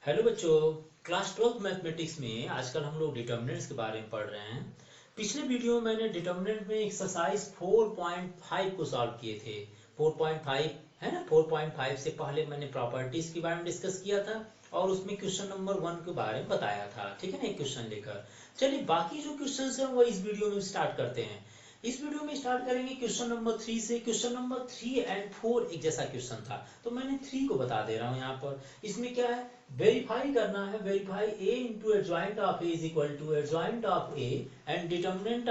Hello बच्चों। Class 12 mathematics में आजकल हम लोग डिटर्मिनेंट्स के बारे में पढ़ रहे हैं। पिछले वीडियो में मैंने डिटर्मिनेंट में एक्सरसाइज 4.5 को सॉल्व किए थे। 4.5 है ना। 4.5 से पहले मैंने प्रॉपर्टीज के बारे में डिस्कस किया था और उसमें क्वेश्चन नंबर 1 के बारे में बताया था। ठीक है ना, एक क्वेश्चन लेकर। चलिए बाकी जो क्वेश्चन है वो इस वीडियो में स्टार्ट करते हैं। इस वीडियो में स्टार्ट करेंगे क्वेश्चन नंबर 3 से। क्वेश्चन नंबर 3 एंड 4 एक जैसा क्वेश्चन था, तो मैंने 3 को बता दे रहा हूँ यहाँ पर। इसमें क्या है, वेरीफाई करना है। Verify a into adjoint of a is equal to adjoint of a and determinant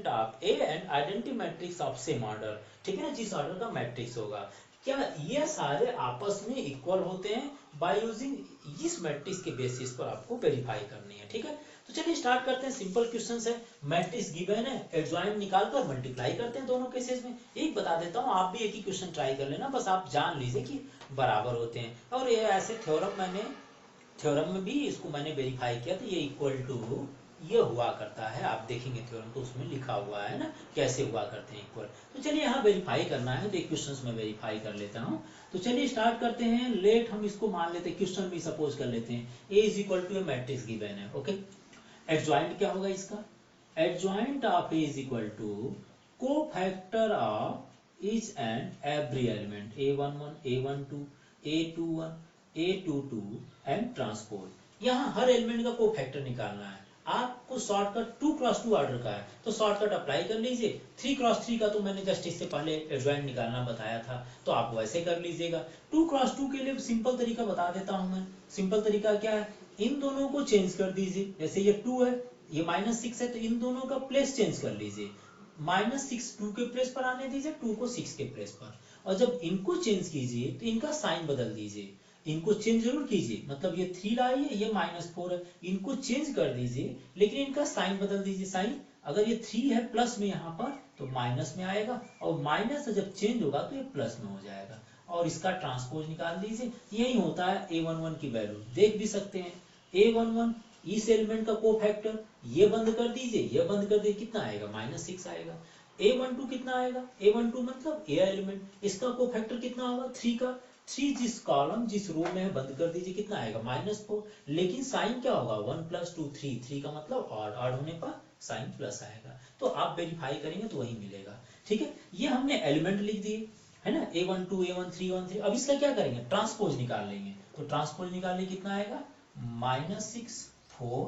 of a and identity matrix of same order. ठीक है ना, जिस ऑर्डर का मैट्रिक्स होगा, क्या ये सारे आपस में इक्वल होते हैं। बाय यूजिंग इस मैट्रिक्स के बेसिस पर आपको वेरीफाई करनी है। ठीक है, तो चलिए स्टार्ट करते हैं। सिंपल क्वेश्चंस है, मैट्रिक्स गिवन है, एडजॉइंट निकालकर मल्टीप्लाई करते हैं दोनों केसेस में। एक बता देता हूँ, आप भी एक ही क्वेश्चन ट्राई कर लेना, बस आप जान लीजिए कि बराबर होते हैं। और ये ऐसे थ्योरम में भी इसको मैंने वेरीफाई किया, तो ये इक्वल टू ये हुआ करता है। आप देखेंगे थ्योरम तो उसमें लिखा हुआ है ना कैसे हुआ करते हैं इक्वल। तो चलिए यहाँ वेरीफाई करना है, तो एक क्वेश्चन में वेरीफाई कर लेता हूँ। तो चलिए स्टार्ट करते हैं। लेट हम इसको मान लेते हैं, क्वेश्चन भी सपोज कर लेते हैं A is equal to a matrix given है। ओके, एडजॉइंट क्या होगा इसका, adjoint of A is equal to cofactor of each and every element a11 a12 a21 a22 and transpose. यहाँ हर एलिमेंट का कोफैक्टर निकालना है। आपको शॉर्टकट 2x2 ऑर्डर का है तो शॉर्टकट अप्लाई कर लीजिए। 3x3 का तो मैंने जस्ट इससे पहले एडजॉइंट निकालना बताया था, तो आप वैसे कर लीजिएगा। 2x2 के लिए सिंपल तरीका बता देता हूं मैं। सिंपल तरीका क्या है, इन दोनों को चेंज कर दीजिए। जैसे ये 2 है, ये -6 है, तो इन दोनों का प्लेस चेंज कर लीजिए। -6 2 के प्लेस पर आने दीजिए, 2 को 6 के प्लेस पर। और जब इनको चेंज कीजिए तो इनका साइन बदल दीजिए। इनको चेंज जरूर कीजिए, मतलब ये 3 लाइए, ये -4 है, इनको चेंज कर दीजिए, लेकिन इनका साइन बदल दीजिए। साइन अगर ये 3 है प्लस में यहाँ पर तो माइनस में आएगा, और माइनस से जब चेंज होगा तो ये प्लस में हो जाएगा। और इसका ट्रांसपोज निकाल दीजिए। यही होता है a11 की वैल्यू, देख भी सकते हैं। a11 इस एलिमेंट का कोफैक्टर, ये बंद कर दीजिए, ये बंद कर दीजिए, कितना आएगा, -6 आएगा। a12 कितना आएगा, a12 मतलब a एलिमेंट, इसका कोफैक्टर कितना होगा, 3 का। 3 जिस कॉलम जिस रो में है बंद कर दीजिए, कितना आएगा, -4। लेकिन साइन क्या होगा, 1 + 2 3, 3 का मतलब ऑड, ऑड होने पर साइन प्लस आएगा। तो आप वेरीफाई करेंगे तो वही मिलेगा। ठीक है, ये हमने एलिमेंट लिख दिए है ना, a12 a13 a13। अब इसका क्या करेंगे, ट्रांसपोज निकाल लेंगे। तो ट्रांसपोज निकालने कितना आएगा, -6 4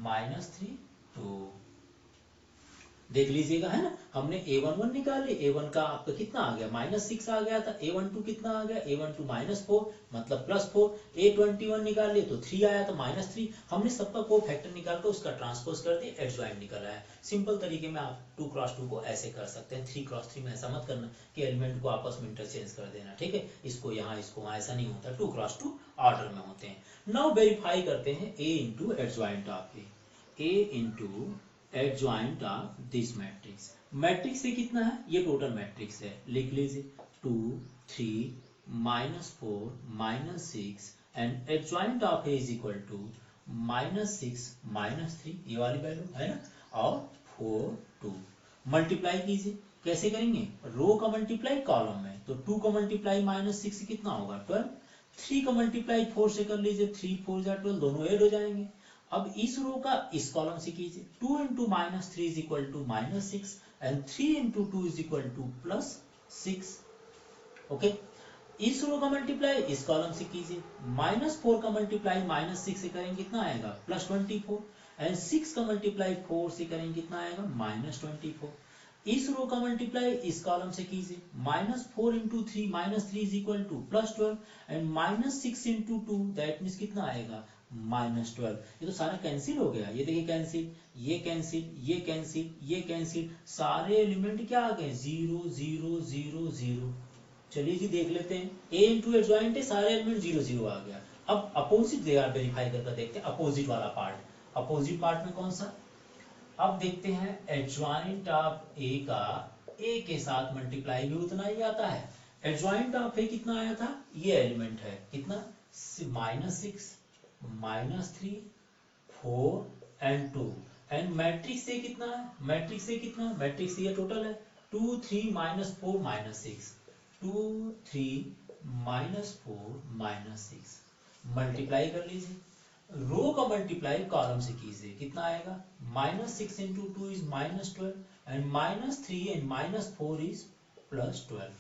-3 2। देख लीजिएगा है ना, हमने a11 निकाल ली। a1 का आपका कितना आ गया, -6 आ गया था। a12 कितना आ गया, a12 -4 मतलब +4। a21 निकाल लिए तो 3 आया तो -3। हमने सबका कोफैक्टर निकाल कर उसका ट्रांसपोज कर दिया, एडजॉइंट निकल आया। सिंपल तरीके में आप 2x2 को ऐसे कर सकते हैं। 3x3 में ऐसा मत करना कि एलिमेंट को आपस में इंटरचेंज कर देना। ठीक है, इसको यहाँ इसको वहाँ, ऐसा नहीं होता। 2x2 ऑर्डर में होते हैं। नाउ वेरीफाई करते हैं a into adjoint of a into adjoint of this matrix. Matrix से कितना है, ये टोटल मैट्रिक्स है, लिख लीजिए 2 3 -4 -6 and adjoint of A is equal to -6 -3, ये वाली वैल्यू है ना, और 4 2। मल्टीप्लाई कीजिए, कैसे करेंगे, रो का मल्टीप्लाई कॉलम में, तो 2 का मल्टीप्लाई -6 से कितना होगा 12। 3 का मल्टीप्लाई 4 से कर लीजिए, 3 4 12, दोनों ऐड हो जाएंगे। अब इस रो का इस कॉलम से कीजिए, 2 × -3 is equal to -6 and 3 × 2 is equal to +6। Okay, इस रो का मल्टीप्लाई इस कॉलम से कीजिए, -4 का मल्टीप्लाई -6 से करेंगे कितना आएगा, +24। एंड 6 का मल्टीप्लाई 4 से करेंगे कितना आएगा, -24। इस रो का मल्टीप्लाई इस कॉलम से कीजिए, -4 × 3 -3 is equal to +12 and -6 × 2 that means कितना आएगा, -12। ये तो सारा कैंसिल हो गया, ये देखिए कैंसिल, ये कैंसिल, ये कैंसिल, ये कैंसिल, सारे एलिमेंट क्या आ गए, 0 0 0 0। चलिए जी देख लेते हैं, a इंटू एडजॉइंट है, सारे एलिमेंट 0 0 आ गया। अब अपोजिट वेरीफाई करके देखते हैं, अपोजिट वाला पार्ट। अपोजिट पार्ट में कौन सा, अब देखते हैं एडजॉइंट ऑफ ए का ए के साथ मल्टीप्लाई भी उतना ही आता है। एडजॉइंट ऑफ ए कितना आया था, ये एलिमेंट है कितना, -6 -3 4 एंड 2। एंड मैट्रिक्स से कितना है, मैट्रिक्स से कितना, मैट्रिक्स ये टोटल है 2 3 -4 -6, 2 3 -4 -6। मल्टीप्लाई कर लीजिए, रो का मल्टीप्लाई कॉलम से कीजिए, कितना आएगा -6 into 2 is -12 and -3 and -4 is +12।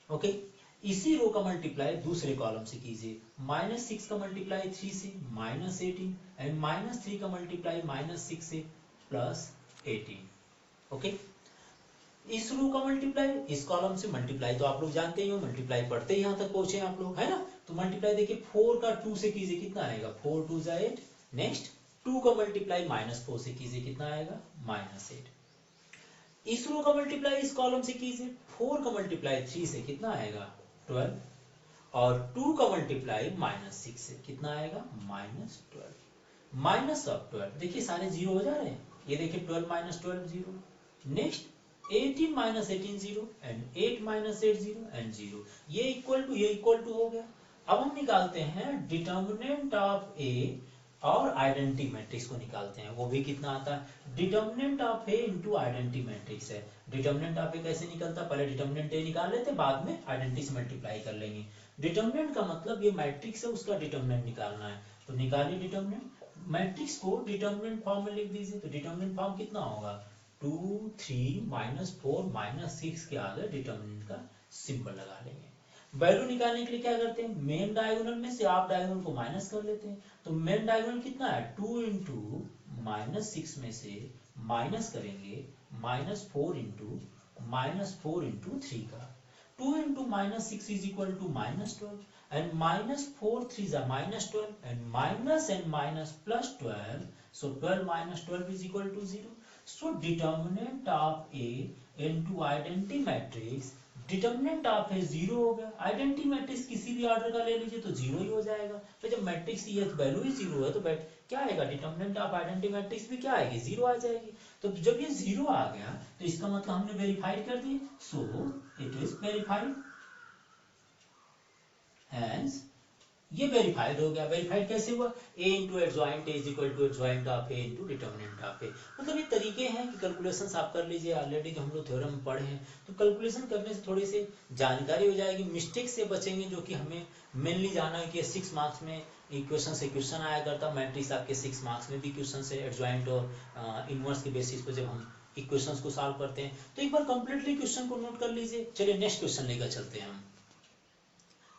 Okay, इसी रो का मल्टीप्लाई दूसरे कॉलम से कीजिए, -6 का मल्टीप्लाई 3 से -18 एंड -3 का मल्टीप्लाई -6 से +18। ओके, इस रो का मल्टीप्लाई इस कॉलम से, मल्टीप्लाई तो आप लोग जानते ही हो, मल्टीप्लाई पढ़ते ही यहाँ तक पहुंचे आप लोग, है ना। तो मल्टीप्लाई देखिए 4 का 2 से कीजिए, कितना आएगा 4 2 जा 8। नेक्स्ट 2 का मल्टीप्लाई -4 से कीजिए, कितना आएगा -8। इस रो का मल्टीप्लाई इस कॉलम से कीजिए, 4 का मल्टीप्लाई 3 से कितना आएगा 12 और 2 का मल्टीप्लाई -6 से कितना आएगा -12। -12 देखिए सारे जीरो हो जा रहे हैं, ये देखिए 12 -12 जीरो। नेक्स्ट 18 -18 0 एंड 8 -8 0 एंड 0, ये इक्वल टू हो गया। अब हम निकालते हैं डिटर्मिनेंट ऑफ ए और आइडेंटिटी मैट्रिक्स को निकालते हैं, वो भी कितना आता है, determinant of A into identity matrix है। डिटर्मिनेंट ऑफ ए कैसे निकलता है, पहले डिटर्मिनेंट ए निकाल लेते, बाद में आइडेंटिटी से मल्टीप्लाई कर लेंगे। डिटर्मिनेंट का मतलब ये मैट्रिक्स है, उसका डिटर्मिनेंट निकालना है, तो निकालिए डिटर्मिनेंट। मैट्रिक्स को डिटर्मिनेंट फॉर्म में लिख दीजिए, तो डिटर्मिनेंट फॉर्म कितना होगा 2 3 -4 -6 के आगे डिटर्मिनेंट का सिंबल लगा लेंगे। वैल्यू निकालने के लिए क्या करते हैं, मेन डायगोनल में से आप डायगोनल को माइनस कर लेते हैं, तो मेन डायगोनल कितना है 2 इंटू -6 में से माइनस करेंगे -4 इंटू 3 का, 2 into -6 is equal to -12 and -4 3 are -12 and minus and minus plus 12, so 12 minus 12 is equal to 0. So determinant of A into identity matrix, determinant of है 0 हो गया, आइडेंटिटी मैट्रिक्स किसी भी ऑर्डर का ले लीजिए तो 0 ही हो जाएगा। तो जब मैट्रिक्स की वैल्यू ही 0 है तो क्या आएगा, डिटर्मिनेंट ऑफ आइडेंटिटी मैट्रिक्स भी क्या आएगी 0 आ जाएगी। तो जब ये 0 आ गया तो इसका मतलब हमने वेरीफाइड कर दिए, so it is verified and ये वेरीफाइड हो गया। वेरीफाइड कैसे हुआ, a into adjoint is equal to adjoint of a into determinant of a। मतलब ये तरीके हैं कि कैलकुलेशंस आप कर लीजिए, ऑलरेडी जो हम लोग थ्योरम में पढ़े हैं, तो कैलकुलेशन करने से थोड़ी सी जानकारी हो जाएगी, मिस्टेक से बचेंगे, जो कि हमें मेनली जाना है कि 6 मार्क्स में इक्वेशन से क्वेश्चन आया करता, मैट्रिक्स आपके 6 मार्क्स में भी क्वेश्चन से एडजॉइंट और इनवर्स के बेसिस पर जब हम इक्वेशंस को सॉल्व करते हैं, तो एक बार कंप्लीटली क्वेश्चन को नोट कर लीजिए। चलिए नेक्स्ट क्वेश्चन लेकर चलते हैं हम।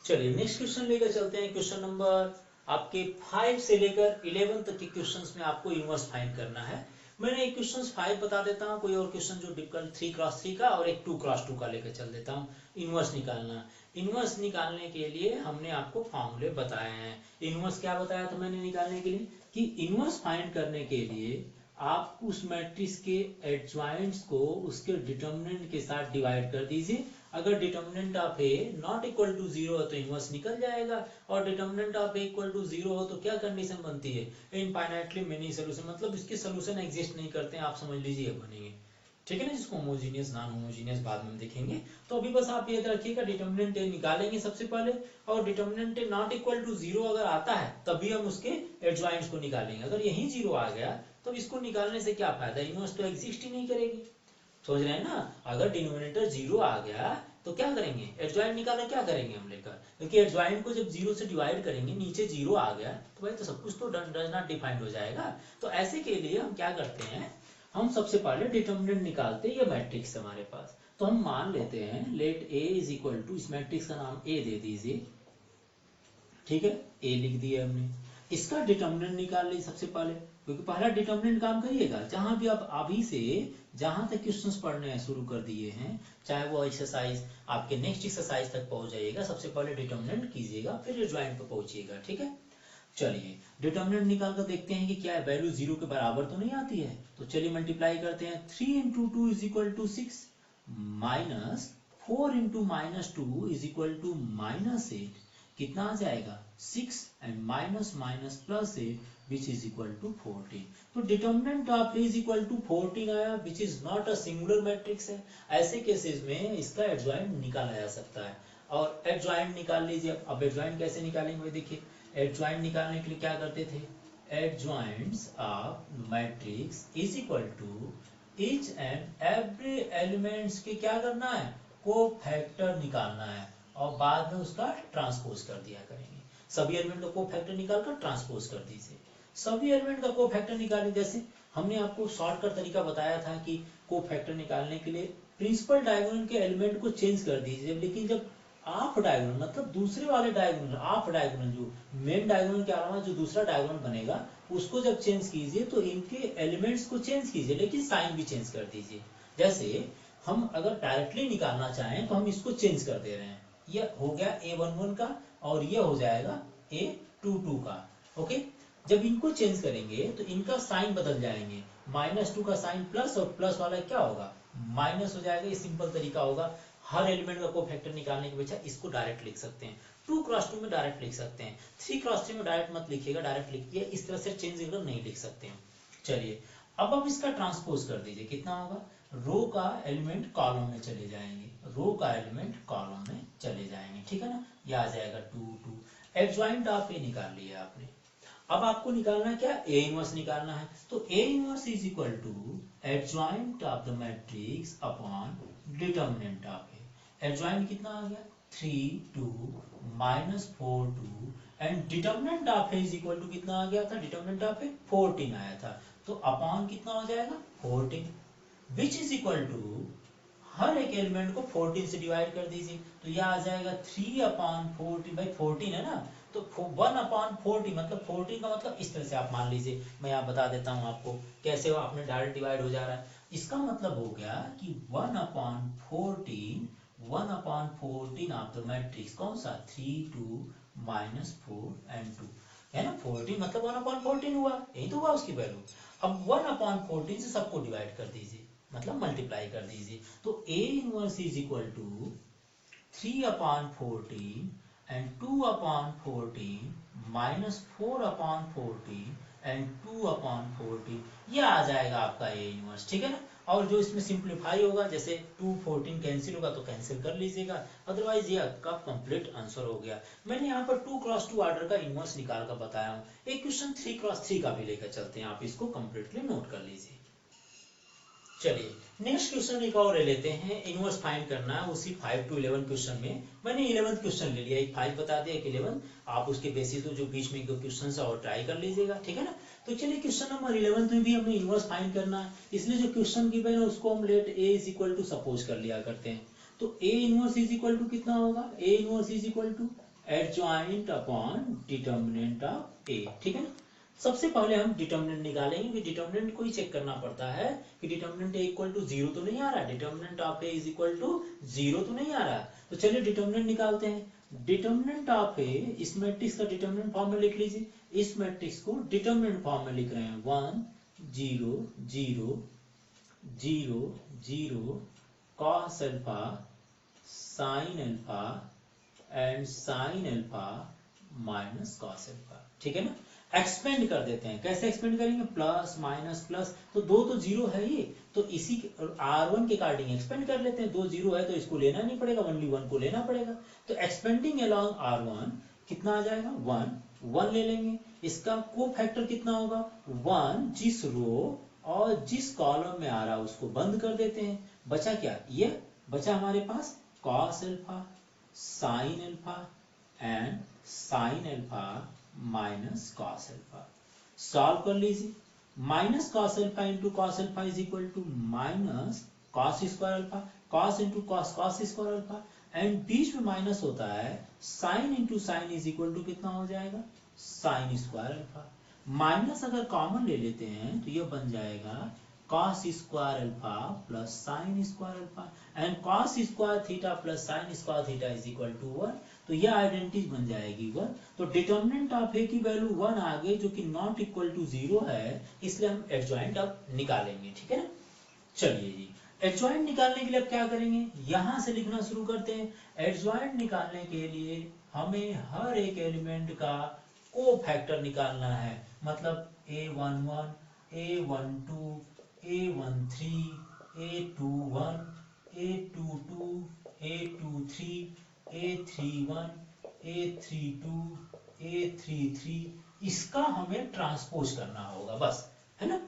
चलिए नेक्स्ट क्वेश्चन लेकर चलते हैं। क्वेश्चन नंबर आपके 5 से लेकर 11 तक के क्वेश्चंस में आपको इनवर्स फाइंड करना है। मैंने एक क्वेश्चन 5 बता देता हूँ, कोई और क्वेश्चन जो डिफिकल्ट 3x3 का और एक 2x2 का लेकर चल देता हूँ। इनवर्स निकालना, इनवर्स निकालने के लिए हमने आपको फॉर्मूले बताए हैं। इनवर्स क्या बताया था मैंने निकालने के लिए, कि इनवर्स फाइंड करने के लिए आप उस मैट्रिक्स के एडजॉइंट्स को उसके डिटर्मिनेंट के साथ डिवाइड कर दीजिए। अगर determinant of A not equal to 0 हो तो इनवर्स निकल जाएगा, और determinant of A equal to 0 हो तो क्या कंडीशन बनती है, इनफाइनाइटली मेनी सॉल्यूशन, मतलब इसके सॉल्यूशन एग्जिस्ट नहीं करते हैं, आप समझ लीजिए बनेंगे, ठीक है ना, जिसको होमोजीनियस नॉन होमोजीनियस बाद में देखेंगे। तो अभी बस आप याद रखिएगा डिटर्मिनेंट ए निकालेंगे सबसे पहले, और determinant A not equal to 0 अगर आता है तभी हम उसके एडजॉइंट्स को निकालेंगे। अगर यही 0 आ गया तो इसको निकालने से क्या फायदा, इनवर्स तो एग्जिस्ट ही नहीं करेगी। सोच रहे हैं ना, अगर डिनोमिनेटर 0 आ गया तो क्या करेंगे, एडजॉइंट निकालना क्या करेंगे हम लेकर, क्योंकि एडजॉइंट को जब 0 से डिवाइड करेंगे, नीचे 0 आ गया तो भाई तो सब कुछ तो डज नॉट डिफाइंड हो जाएगा। तो ऐसे के लिए हम क्या करते हैं, हम सबसे पहले डिटर्मिनेंट निकालते हैं, ये मैट्रिक्स हमारे पास, तो हम मान लेते हैं let A is equal to, इस मैट्रिक्स का नाम ए दे दीजिए, ठीक है, ए लिख दिया हमने। इसका डिटर्मिनेंट निकाल ली सबसे पहले, क्योंकि पहला डिटर्मिनेंट काम करिएगा, जहां भी आप अभी से जहां तक क्वेश्चंस पढ़ने शुरू कर दिए हैं, चाहे वो एक्सरसाइज आपके नेक्स्ट एक्सरसाइज तक पहुंच जाइएगा, सबसे पहले डिटर्मिनेंट कीजिएगा, फिर एडजॉइंट पे पहुंचिएगा, ठीक है। चलिए डिटर्मिनेंट निकाल कर देखते हैं कि क्या है, वैल्यू 0 के बराबर तो नहीं आती है, तो चलिए मल्टीप्लाई करते हैं। 3 into 2 is equal to 6 minus 4 into -2 is equal to -8, कितना आ जाएगा 6 and minus minus plus 8 which is equal to 14। तो determinant of is equal to 14 आया, which is not a singular matrix है। ऐसे केसेस में इसका एडजॉइंट निकाला जा सकता है, और एडजॉइंट निकाल लीजिए। अब एडजॉइंट कैसे निकालेंगे, देखिए एडजॉइंट निकालने के लिए क्या करते थे, adjoints of matrix is equal to each and every elements के क्या करना है, कोफैक्टर निकालना है, और बाद में उसका ट्रांसपोज कर दिया करेंगे। सभी एलिमेंट का कोफैक्टर निकालकर ट्रांसपोज कर दीजिए। सभी एलिमेंट का कोफैक्टर निकालें, जैसे हमने आपको शॉर्टकट तरीका बताया था कि कोफैक्टर निकालने के लिए प्रिंसिपल डायगोनल के एलिमेंट को चेंज कर दीजिए, लेकिन जब ऑफ डायगोनल मतलब दूसरे वाले डायगोनल, ऑफ डायगोनल जो मेन डायगोनल के अलावा जो दूसरा डायगोनल बनेगा उसको जब चेंज कीजिए तो इनके एलिमेंट्स को चेंज कीजिए, लेकिन साइन भी चेंज कर दीजिए। जैसे हम अगर डायरेक्टली निकालना चाहें तो हम इसको चेंज कर दे रहे हैं, ये हो गया a11 का और ये हो जाएगा a22 का। ओके, जब इनको चेंज करेंगे तो इनका साइन बदल जाएंगे, -2 का साइन प्लस और प्लस वाला क्या होगा माइनस हो जाएगा। ये सिंपल तरीका होगा, हर एलिमेंट का कोफैक्टर निकालने के बजाय इसको डायरेक्ट लिख सकते हैं। 2x2 में डायरेक्ट लिख सकते हैं, 3x3 में डायरेक्ट मत लिखिएगा, डायरेक्ट लिखिए, इस तरह से चेंज कर नहीं लिख सकते हैं। चलिए अब आप इसका ट्रांसपोज कर दीजिए, कितना होगा, रो का एलिमेंट कॉलम में चले जाएंगे, रो का एलिमेंट कॉलम में चले जाएंगे, ठीक है ना, ये आ जाएगा 2 2। एडजॉइंट ऑफ ए निकाल लिया आपने। अब आपको निकालना क्या, ए इनवर्स निकालना है, तो A inverse is equal to adjoint of the matrix upon determinant of A. Adjoint कितना आ गया 3 2 -4 2 and determinant of A is equal to कितना आ गया था, डिटर्मिनेंट ऑफ ए 14 आया था, तो अपॉन कितना हो जाएगा 14, विच इज इक्वल टू हर एक एलिमेंट को 14 से डिवाइड कर दीजिए, तो यह आ जाएगा 3/14, भाई 14 है ना, तो 1/40 मतलब 14 का मतलब इस तरह से आप मान लीजिए, मैं यहाँ बता देता हूँ आपको कैसे वो आपने डायरेक्ट डिवाइड हो जा रहा है। इसका मतलब हो गया कि 1/14 ऑफ द मैट्रिक्स कौन सा 3 2 -4 and 2 है ना, 14 मतलब 1/14 हुआ, यही तो हुआ उसकी वैल्यू। अब 1/14 से सबको डिवाइड कर दीजिए, मतलब मल्टीप्लाई कर दीजिए, तो A inverse is equal to 3/14 and 2/14 -4/14 and 2/14, ये आ जाएगा आपका A इनवर्स, ठीक है ना। और जो इसमें सिंप्लीफाई होगा, जैसे 2 14 कैंसिल होगा तो कैंसिल कर लीजिएगा, अदरवाइज ये आपका कंप्लीट आंसर हो गया। मैंने यहाँ पर 2x2 ऑर्डर का इनवर्स निकाल कर बताया हूँ। एक क्वेश्चन 3x3 का भी लेकर चलते हैं, आप इसको कंप्लीटली नोट कर लीजिए। चलिए नेक्स्ट क्वेश्चन एक और ले लेते हैं, इनवर्स फाइंड करना है उसी 5 to 11 क्वेश्चन में। मैंने 11th क्वेश्चन ले लिया, एक 5 बता दिया, एक 11, आप उसके बेसिस तो जो बीच में क्वेश्चन है और ट्राई कर लीजिएगा, ठीक है ना। तो चलिए क्वेश्चन नंबर 11 में भी हमें इनवर्स फाइंड करना है, इसलिए जो क्वेश्चन गिवन है उसको हम let A is equal to suppose कर लिया करते हैं। तो A inverse is equal to कितना होगा, A inverse is equal to adjoint upon determinant of A, ठीक है ना। सबसे पहले हम डिटर्मिनेंट निकालेंगे, कि डिटर्मिनेंट को ही चेक करना पड़ता है कि डिटर्मिनेंट ए इक्वल टू 0 तो नहीं आ रहा, determinant of A is equal to 0 तो नहीं आ रहा। तो चलिए डिटर्मिनेंट निकालते हैं। डिटर्मिनेंट ऑफ ए, इस मैट्रिक्स का डिटर्मिनेंट फॉर्म में लिख लीजिए, इस मैट्रिक्स को डिटर्मिनेंट फॉर्म में लिख रहे हैं 1 0 0 0 0 cos alpha sin alpha and sin alpha minus cos alpha, ठीक है ना। एक्सपेंड कर देते हैं, कैसे एक्सपेंड करेंगे, प्लस माइनस प्लस, तो दो तो जीरो है ये, तो इसी R1 के अकॉर्डिंग एक्सपेंड कर लेते हैं, दो जीरो है तो इसको लेना नहीं पड़ेगा, ओनली 1 को लेना पड़ेगा। तो एक्सपेंडिंग अलोंग R1 कितना आ जाएगा 1 ले लेंगे। इसका कोफैक्टर कितना होगा 1, जिस रो और जिस कॉलम में आ रहा है उसको बंद कर देते हैं, बचा क्या, ये बचा हमारे पास cos alpha sin alpha and sin alpha minus cos alpha. Solve कर लीजिए, minus cos alpha into cos alpha is equal to minus cos square alpha, cos into cos cos square alpha, and बीच में minus होता है sin into sine is equal to कितना हो जाएगा sin square alpha. Minus अगर common ले लेते हैं तो ये बन जाएगा cos square alpha plus sin square alpha and cos square theta plus sin square theta is equal to 1, तो यह आइडेंटिटी बन जाएगी 1। तो डिटर्मिनेंट ऑफ ए की वैल्यू 1 आ गई, जो कि नॉट इक्वल टू 0 है, इसलिए हम एडजॉइंट अब निकालेंगे, ठीक है ना। चलिए जी, एडजॉइंट निकालने के लिए अब क्या करेंगे, यहां से लिखना शुरू करते हैं। एडजॉइंट निकालने के लिए हमें हर एक एलिमेंट का कोफैक्टर निकालना है, मतलब a11 a12 a13 a21 a22 a23 a31 a32 a33, इसका हमें ट्रांसपोज करना होगा, बस, है ना।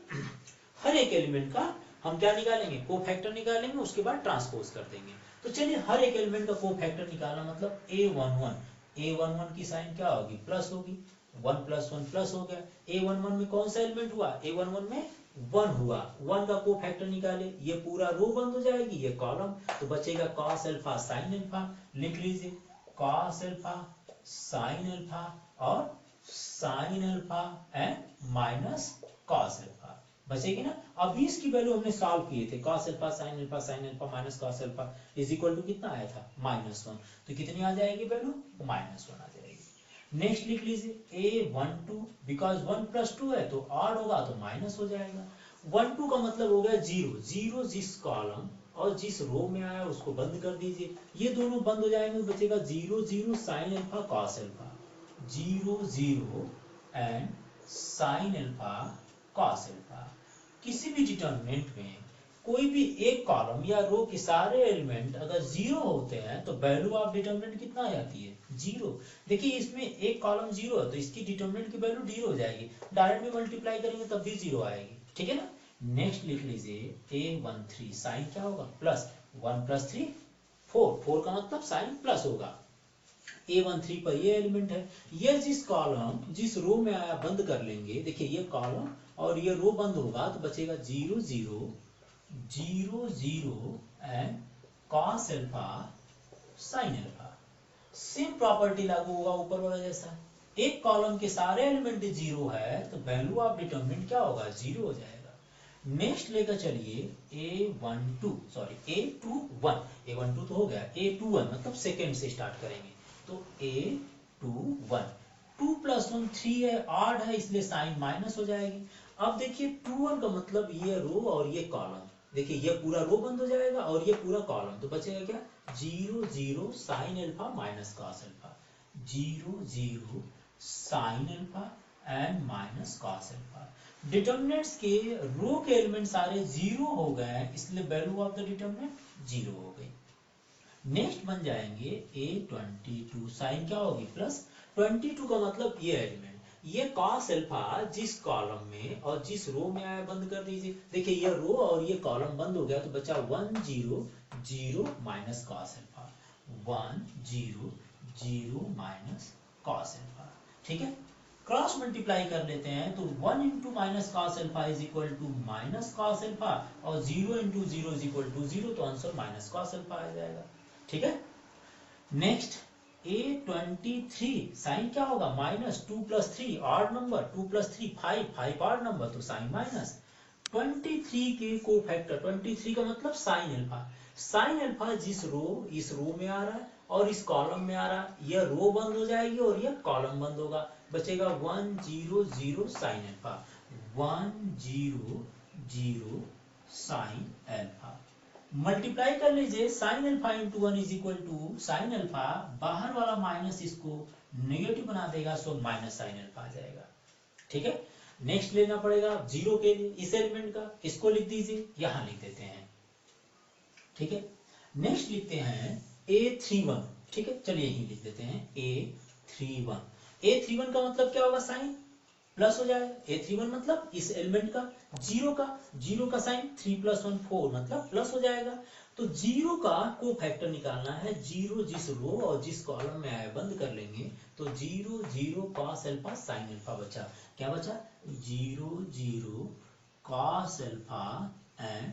हर एक एलिमेंट का हम क्या निकालेंगे, कोफैक्टर निकालेंगे, उसके बाद ट्रांसपोज कर देंगे। तो चलिए हर एक एलिमेंट का कोफैक्टर निकालना, मतलब a11 A11 की साइन क्या होगी, प्लस होगी, 1 + 1 प्लस हो गया। A11 में कौन सा एलिमेंट हुआ, A11 में 1 हुआ, 1 का कोफैक्टर निकाले, ये पूरा रो बंद हो जाएगी, ये कॉलम, तो बचेगा cos अल्फा sin अल्फा। लिख लीजिए cos अल्फा sin अल्फा और sin alpha and minus cos alpha बचेगी ना। अभी इसकी वैल्यू हमने सॉल्व किए थे, cos alpha sin alpha minus cos alpha is equal to कितना आया था, -1, तो कितनी आ जाएगी वैल्यू, -1 आ जाएगी। नेक्स्ट लिख लीजिए A12, बिकॉज 1 + 2 है तो ऑड होगा तो माइनस हो जाएगा। 1 2 का मतलब हो गया 0, 0 जिस कॉलम और जिस रो में आया उसको बंद कर दीजिए, ये दोनों बंद हो जाएंगे, बचेगा 0 0 sin alpha cos alpha, 0 0 and sin alpha cos alpha. किसी भी डिटरमिनेंट में कोई भी एक कॉलम या रो के सारे एलिमेंट अगर 0 होते हैं तो वैल्यू ऑफ डिटरमिनेंट कितना आ जाती है, 0। देखिए इसमें एक कॉलम 0 है तो इसकी डिटरमिनेंट की वैल्यू 0 हो जाएगी, डायरेक्ट में मल्टीप्लाई करेंगे तब भी 0 आएगी, ठीक है ना। नेक्स्ट लिख लीजिए A13 साइन क्या होगा, प्लस 1 + 3 4, 4 का मतलब साइन प्लस होगा। A13 पर ये एलिमेंट है, ये जिस कॉलम जिस रो में आया बंद कर लेंगे, देखिए ये कॉलम और ये रो बंद होगा तो बचेगा 0 0 0 0 and cos alpha sin alpha. Same property लागू होगा ऊपर वाला जैसा, एक कॉलम के सारे एलिमेंट 0 है तो वैल्यू ऑफ डिटरमिनेंट क्या होगा, 0 हो जाएगा। नेक्स्ट लेकर चलिए A21 तो हो गया, A21 मतलब सेकेंड से स्टार्ट करेंगे, तो A21 2 + 1 3 है, ऑड है इसलिए साइन माइनस हो जाएगी। अब देखिए 21 का मतलब ये रो और ये कॉलम, देखिए ये पूरा रो बंद हो जाएगा और ये पूरा कॉलम, तो बचेगा क्या, 0 0 sin alpha minus cos alpha, 0 0 sin alpha and minus cos alpha. Determinants के रो के एलिमेंट सारे 0 हो गए इसलिए वैल्यू ऑफ द डिटरमिनेंट 0 हो गई। नेक्स्ट बन जाएंगे A22 साइन क्या होगी, प्लस 22 का मतलब ये एलिमेंट, ये cos अल्फा जिस कॉलम में और जिस रो में आया बंद कर दीजिए, देखिए ये रो और ये कॉलम बंद हो गया तो बचा 1 0 0 minus cos alpha, 1 0 0 minus cos alpha, ठीक है। क्रॉस मल्टीप्लाई कर लेते हैं तो 1 × minus cos alpha is equal to minus cos alpha और 0 × 0 इज इक्वल टू 0, तो आंसर माइनस cos अल्फा आ जाएगा, ठीक है। नेक्स्ट A23 साइन क्या होगा, -2 + 3 ऑड नंबर, 2 + 3 5, 5 ऑड नंबर तो साइन माइनस। 23 के कोफैक्टर, 23 का मतलब साइन अल्फा, साइन अल्फा जिस रो इस रो में आ रहा है और इस कॉलम में आ रहा है, यह रो बंद हो जाएगी और यह कॉलम बंद होगा, बचेगा 1 0 0 sine alpha, 1 0 0 sine alpha. Multiply कर लीजिए, sine alpha × 1 is equal to sine alpha, बाहर वाला माइनस इसको नेगेटिव बना देगा, सो माइनस साइन अल्फा आ जाएगा, ठीक है। नेक्स्ट लेना पड़ेगा 0 के लिए इस एलिमेंट का, इसको लिख दीजिए, यहां लिख देते हैं, ठीक है। नेक्स्ट लिखते हैं A31, ठीक है, चलिए यही लिख देते हैं A31। A31 का मतलब क्या होगा, साइन प्लस हो जाएगा, A31 मतलब इस एलिमेंट का, 0 का साइन 3 + 1 4 मतलब प्लस हो जाएगा, तो 0 का कोफैक्टर निकालना है, 0 जिस रो और जिस कॉलम में आए बंद कर लेंगे, तो 0 0 cos अल्फा sin अल्फा बचा, क्या बचा, 0 0 cos alpha and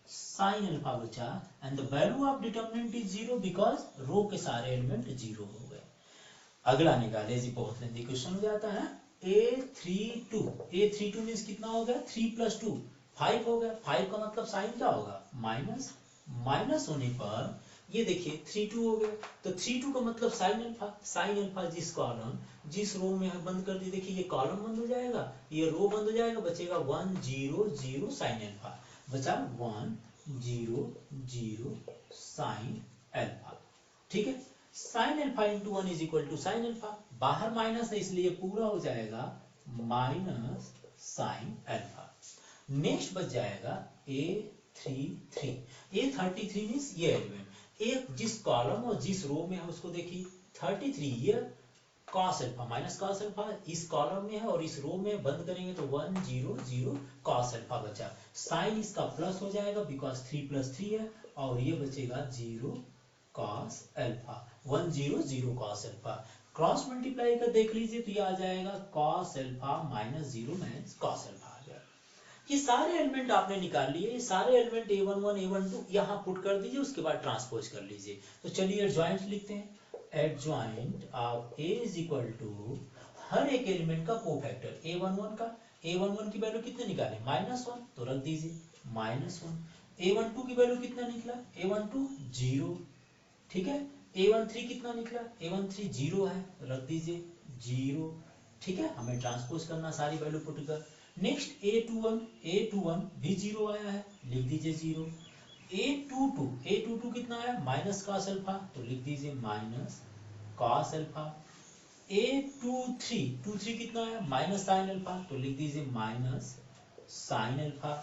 sin alpha बचा, and the value of determinant is 0 because row के सारे एलिमेंट 0 हो गए। अगला निकाले जी, बहुत लेंदी क्वेश्चन हो जाता है। A32 मींस कितना हो गया, 3 + 2 5 हो गया, 5 का मतलब साइन क्या होगा, माइनस, माइनस होने पर ये देखिए 32 हो गया, तो 32 का मतलब साइन अल्फा जिस कॉलम जिस रो में है बंद कर दी, देखिए ये कॉलम बंद हो जाएगा, ये रो बंद हो जाएगा, बचेगा 1 0 0 साइन अल्फा, बचा 1 0 0 साइन अल्फा, ठीक है। Sine alpha × 1 is equal to sine alpha, बाहर माइनस है इसलिए पूरा हो जाएगा माइनस साइन अल्फा। नेक्स्ट बच जाएगा A33 मींस ये एलिमेंट, एक जिस कॉलम और जिस रो में है उसको देखिए, 33 ये cos alpha minus cos alpha इस कॉलम में है और इस रो में बंद करेंगे तो 1 0 0 cos अल्फा बचा, साइन इसका प्लस हो जाएगा बिकॉज 3 + 3 है और ये बचेगा 0 cos alpha, 1 0 0 cos alpha. Cross multiply का देख लीजिए तो ये आ जाएगा cos alpha minus 0 minus cos alpha आ जाएगा। ये सारे एलिमेंट आपने निकाल लिए, ये सारे एलिमेंट a11 a12 यहाँ पुट कर दीजिए, उसके बाद ट्रांसपोज कर लीजिए। तो चलिए एडजॉइंट लिखते हैं। Adjoint of a is equal to हर एक एलिमेंट का कोफैक्टर a11 की वैल्यू कितने निकाले -1, तो रख दीजिए -1। a12 की वैल्यू कितना निकला a12 0, ठीक है। a13 कितना निकला a13 0 है, रख दीजिए 0, ठीक है। हमें ट्रांसपोज करना सारी वैल्यू पुट कर। नेक्स्ट a21 भी 0 आया है, लिख दीजिए 0। a22 कितना आया माइनस cos अल्फा, तो लिख दीजिए माइनस cos अल्फा। a23 कितना आया माइनस sin अल्फा, तो लिख दीजिए माइनस sin अल्फा।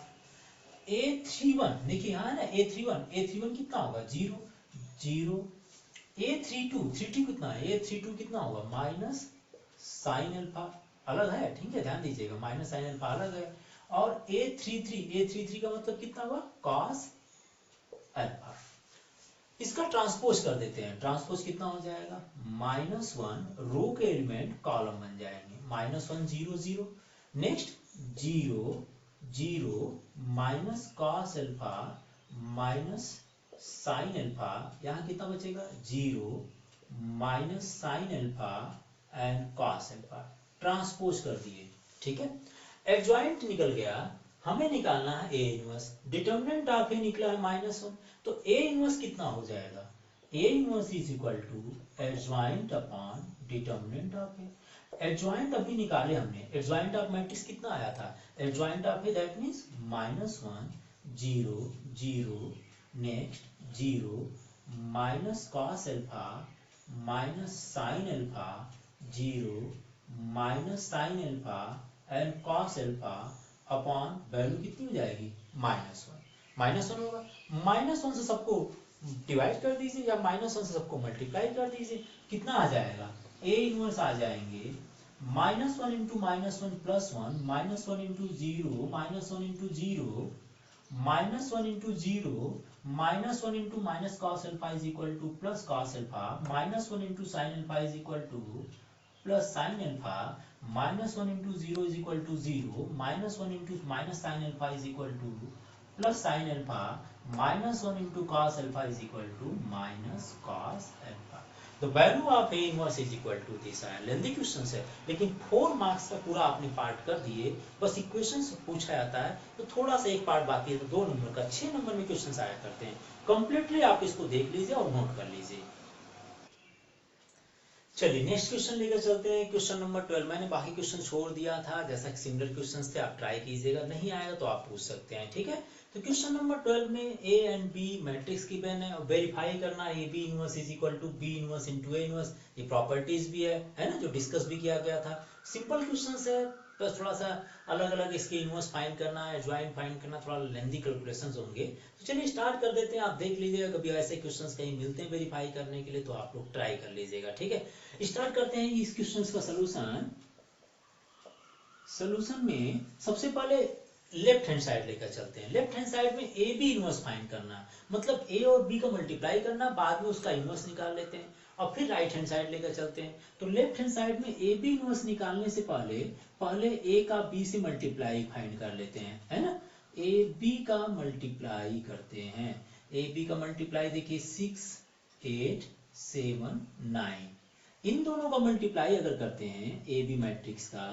a31 देखिए यहाँ ना a31 कितना होगा 0। a32 कितना है a32 कितना होगा माइनस sin अल्फा, अलग है, ठीक है, ध्यान दीजिएगा माइनस sin अल्फा अलग है। और a33 का मतलब कितना होगा cos अल्फा। इसका ट्रांसपोज कर देते हैं, ट्रांसपोज कितना हो जाएगा -1, रो के एलिमेंट कॉलम बन जाएंगे, -1 0 0। Next 0 0 minus cos alpha minus sin alpha, यहाँ कितना बचेगा 0 minus sin alpha and cos alpha, transpose कर दिए, ठीक है। एडजॉइंट निकल गया, हमें निकालना है A inverse. Determinant of A निकला है -1, तो ए इनवर्स कितना हो जाएगा A inverse is equal to adjoint upon determinant of A. Adjoint अभी निकाले हमने, एडजॉइंट ऑफ मैट्रिक्स कितना आया था adjoint of A, that means -1 0 0, next 0 minus cos alpha minus sin alpha 0 minus sin alpha and cos alpha upon value कितनी हो जाएगी -1 होगा। -1 से सबको डिवाइड कर दीजिए या -1 से सबको मल्टीप्लाई कर दीजिए, कितना आ जाएगा ए इनवर्स आ जाएंगे -1 into -1 plus 1 -1 into 0 -1 into 0 -1 into 0 -1 into minus cos alpha is equal to plus cos alpha, -1 into sin alpha is equal to plus sin alpha, -1 into 0 is equal to 0, -1 into minus sin alpha is equal to plus sin alpha, -1 into cos alpha is equal to minus cos alpha. The value of A inverse is equal to this है। Lengthy question है लेकिन 4 marks का पूरा आपने part कर दिए, बस equation से पूछा जाता है तो थोड़ा सा एक पार्ट बाकी है, तो 2 नंबर का 6 नंबर में क्वेश्चन आया करते हैं। कंप्लीटली आप इसको देख लीजिए और नोट कर लीजिए। चलिए नेक्स्ट क्वेश्चन लेकर चलते हैं, क्वेश्चन नंबर 12। मैंने बाकी क्वेश्चन छोड़ दिया था, जैसा कि सिमिलर क्वेश्चंस थे, आप ट्राई कीजिएगा, नहीं आएगा तो आप पूछ सकते हैं, ठीक है। तो क्वेश्चन नंबर 12 में ए एंड बी मैट्रिक्स की बहन है, वेरीफाई करना A B inverse is equal to B inverse into A inverse, ये प्रॉपर्टीज भी है ना, जो डिस्कस भी किया गया था। सिंपल क्वेश्चंस है, बस थोड़ा सा अलग अलग इसके इनवर्स फाइंड करना है, एडजॉइंट फाइंड करना, थोड़ा लेंथी कैलकुलेशंस होंगे। तो चलिए स्टार्ट कर देते हैं, आप देख लीजिएगा कभी ऐसे क्वेश्चंस कहीं मिलते हैं वेरीफाई करने के लिए तो आप लोग ट्राई कर लीजिएगा, ठीक है। स्टार्ट करते हैं इस क्वेश्चंस का सॉल्यूशन में सबसे पहले लेफ्ट हैंड साइड लेकर चलते हैं। लेफ्ट हैंड साइड में ए बी इनवर्स फाइंड करना, मतलब ए और बी का मल्टीप्लाई करना, बाद में उसका इनवर्स निकाल लेते हैं और फिर राइट हैंड साइड लेकर चलते हैं। तो लेफ्ट हैंड साइड में ए बी इनवर्स निकालने से पहले ए का बी से मल्टीप्लाई फाइंड कर लेते हैं, है ना। ए बी का मल्टीप्लाई करते हैं, ए बी का मल्टीप्लाई देखिए 6 8 7 9, इन दोनों का मल्टीप्लाई अगर करते हैं ए बी मैट्रिक्स का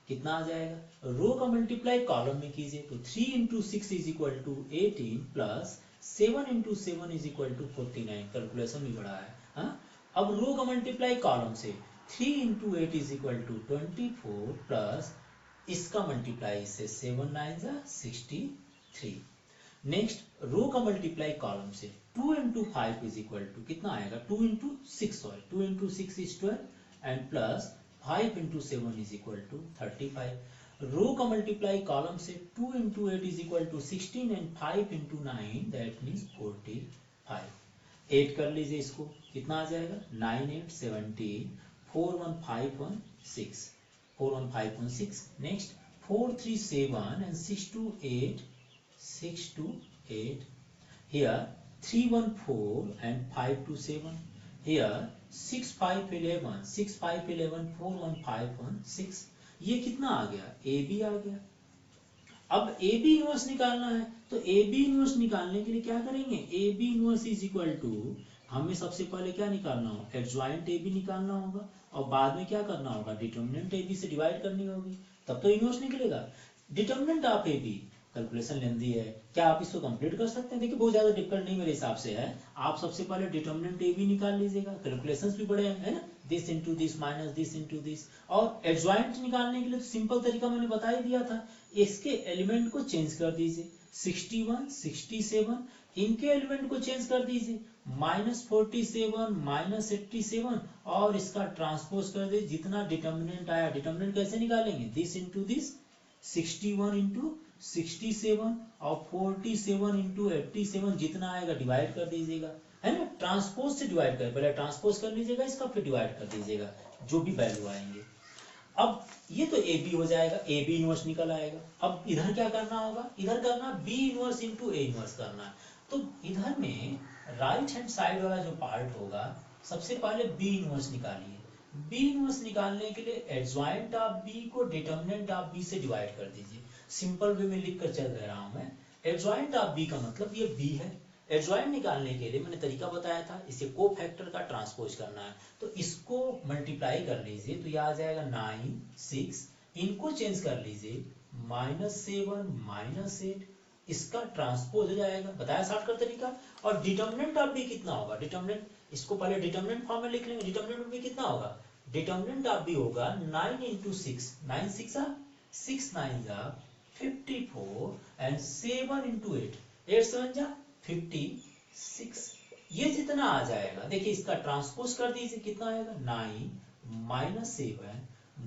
कितना आ जाएगा, रो का मल्टीप्लाई कॉलम में कीजिए तो 3 into 6 is equal to 18 plus 7 into 7 is equal to 49, calculation भी बड़ा है, हाँ। अब रो का मल्टीप्लाई कॉलम से 3 into 8 is equal to 24 plus इसका मल्टीप्लाई इससे 7 9 जा 63। नेक्स्ट रो का मल्टीप्लाई कॉलम से 2 इंटू 5 इज इक्वल टू कितना आएगा 2 into 6 is 12 and plus 5 into 7 is equal to 35। Row का मल्टीप्लाई कॉलम से 2 into 8 is equal to 16 and 5 into 9 that means 45। 8 कर लीजिए इसको, कितना आ जाएगा 9 8 17 4 1 5 1 6 4 1 5 1 6। Next 4 3 7 and 6 2 8 6 to 8, here 3 1 4 and 5 to 7, here 6 5 11 6 5 11 4 1 5 1 6, ये कितना आ गया, ए बी आ गया। अब ए बी इनवर्स निकालना है, तो ए बी इनवर्स निकालने के लिए क्या करेंगे, A B inverse is equal to, हमें सबसे पहले क्या निकालना होगा, एडजॉइंट ए बी निकालना होगा, और बाद में क्या करना होगा, डिटर्मिनेंट ए बी से डिवाइड करनी होगी, तब तो इनवर्स निकलेगा। Determinant of A B, calculation lengthy है, क्या आप इसको कंप्लीट कर सकते हैं, देखिए बहुत ज्यादा डिफिकल्ट नहीं मेरे हिसाब से है। आप सबसे पहले डिटर्मिनेंट ए बी निकाल लीजिएगा, कैलकुलेशंस भी बड़े हैं, है ना, this into this minus this into this. और एडजॉइंट निकालने के लिए तो सिंपल तरीका मैंने बता ही दिया था, इसके एलिमेंट को चेंज कर दीजिए, 61 67, इनके एलिमेंट को चेंज कर दीजिए, -47 -87, और इसका ट्रांसपोज कर दीजिए, जितना डिटर्मिनेंट आया, डिटर्मिनेंट कैसे निकालेंगे, दिस इनटू दिस, 61 इंटू 67 और 47 इंटू 87, जितना आएगा डिवाइड कर दीजिएगा, है ना, ट्रांसपोज से डिवाइड कर, पहले ट्रांसपोज कर लीजिएगा इसका, फिर डिवाइड कर दीजिएगा, जो भी वैल्यू आएंगे। अब ये तो ए बी हो जाएगा, ए बी इनवर्स निकल आएगा। अब इधर क्या करना होगा, इधर करना B inverse into A inverse करना है। तो इधर में राइट हैंड साइड वाला जो पार्ट होगा, सबसे पहले बी इनवर्स निकालिए। बी इनवर्स निकालने के लिए एडजॉइंट ऑफ बी को डिटर्मिनेंट ऑफ बी से डिवाइड कर दीजिए। सिंपल वे में लिख कर चल रहा हूं मैं। एडजॉइंट ऑफ बी का मतलब ये बी है। एडजॉइंट निकालने के लिए मैंने तरीका बताया था, इसे को फैक्टर का ट्रांसपोज करना है, तो इसको मल्टीप्लाई कर लीजिए, तो ये आ जाएगा 9 6, इनको चेंज कर लीजिए, -7 -8, इसका ट्रांसपोज हो जाएगा, बताया शॉर्टकट तरीका। और डिटर्मिनेंट ऑफ बी कितना होगा, डिटर्मिनेंट, इसको पहले डिटर्मिनेंट फॉर्म में लिख लेंगे, डिटर्मिनेंट ऑफ बी कितना होगा, डिटर्मिनेंट ऑफ बी होगा 9 इंटू 6, 9 6 6 9 54 एंड 7 इंटू 8, 8 7 56, ये जितना आ जाएगा, देखिए इसका ट्रांसपोज कर दीजिए, कितना आएगा, 9 -7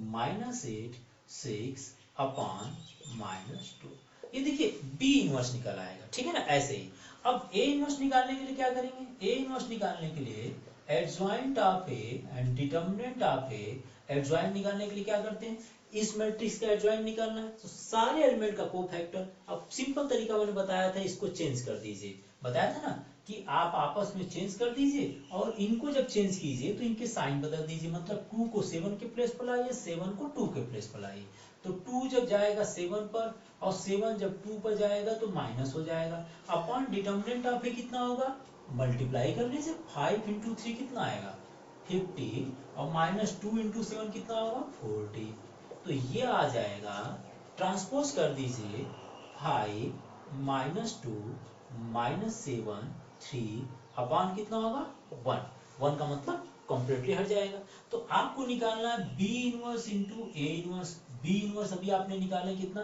-8 6 अपॉन -2, ये देखिए बी इनवर्स निकल आएगा, ठीक है ना, ऐसे ही। अब ए इनवर्स निकालने के लिए क्या करेंगे, ए इनवर्स निकालने के लिए adjoint of A and determinant of A, adjoint निकालने के लिए क्या करते हैं, इस मैट्रिक्स का एडजॉइंट निकालना है, तो सारे एलिमेंट का कोफैक्टर। अब सिंपल तरीका मैंने बताया था, इसको चेंज कर दीजिए, बताया था ना कि आप आपस में चेंज कर दीजिए, और इनको जब चेंज कीजिए तो इनके साइन बदल दीजिए, मतलब 2 को 7 के प्लेस पर लाइए, 7 को 2 के प्लेस पर लाइए, तो 2 जब जाएगा 7 पर और 7 जब 2 पर जाएगा तो माइनस हो जाएगा, अपॉन डिटर्मिनेंट ऑफ ए कितना होगा, मल्टीप्लाई कर लीजिए, 5 इंटू 3 कितना आएगा, 50, और -2 इंटू 7 कितना होगा, 40, तो ये आ जाएगा, ट्रांसपोज कर दीजिए, 5 -2 -7 3 अपॉन कितना होगा, 1, 1 का मतलब कंप्लीटली हट जाएगा। तो आपको निकालना है B inverse into A inverse. B inverse अभी आपने निकाला कितना,